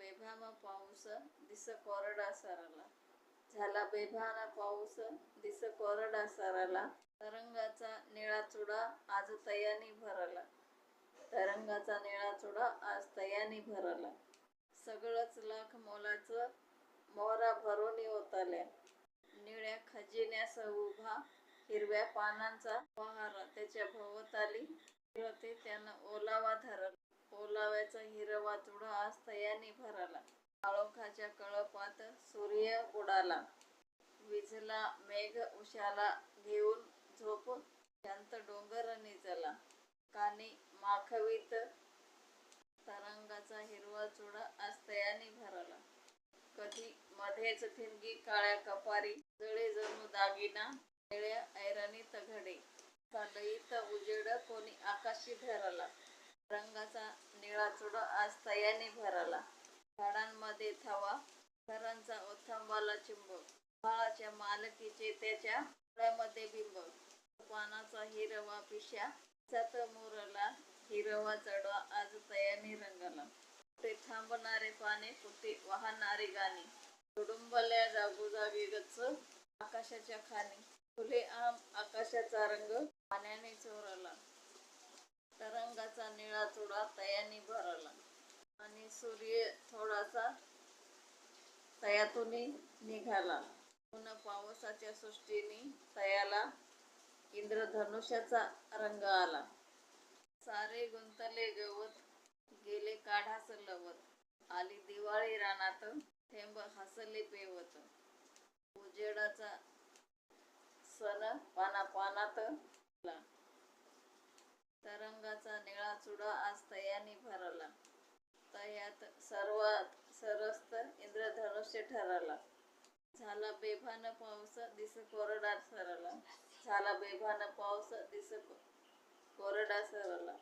बेभान पाऊस दिस कोरडा सरला. झाला बेभान पाऊस दिस कोरडा सरला. तरंगाचा निळा चुडा आज तयानी भरला. तरंगाचा निळा चुडा आज तयानी भरला. सगळंच लाख मोलाचं मोहरा भरून ओताल्या. निळ्या खजिन्यास उभा हिरव्या पानांचा पहार त्याच्या भोवताली फिरते त्यानं ओलावा धरला. ओलाव्याचा हिरवा चुडा आज तयानी भरला. काळोखाच्या कळपात सूर्य बुडाला. विझला मेघ उशाला घेऊन झोप शांत डोंगर निजला. कानी माखवीत तरंगाचा हिरवा चुडा आज तयानी भरला. कधी मध्येच ठिणगी काळ्या कपारी जळे जणू दागिना निळ्या ऐरणीत घडे. चालईत उजेड कोणी आकाशी धरला. रंगाचा निळा चुडा आज तयानी भरला. झाडांमध्ये थवा थरांचा ओथंबाला चिंब. फळाच्या मालकीचे त्याच्या डोळ्यामध्ये बिंब. पानाचा हिरवा पिशा त्यात मुरला. हिरवा चढवा आज तयानी रंगला. कुठे थांबणारे पाने कुठे वाहणारी गाणी. तुडुंबल्या जागोजागी गच्च आकाशाच्या खाणी. फुले आम आकाशाचा रंग पाण्याने चोरला. तरंगाचा निळा चुडा तयानी भरला. आणि सूर्य थोडासा तयातून निघाला. ऊन पावसाच्या सृष्टीने तयाला इंद्रधनुष्याचा रंग आला. सारे गुंतले गवत गेले काढास लवत. आली दिवाळी रानात थेंब हसले पेवत. उजेडाचा सण पानापानात आला. तरंगाचा निळा चुडा आज तयानी भरला. तयात सर्वात सरस्त इंद्रधनुष्य ठरला. झाला बेभान पाऊस दिस कोरडा सरला. झाला बेभान पाऊस दिस कोरडा सरला.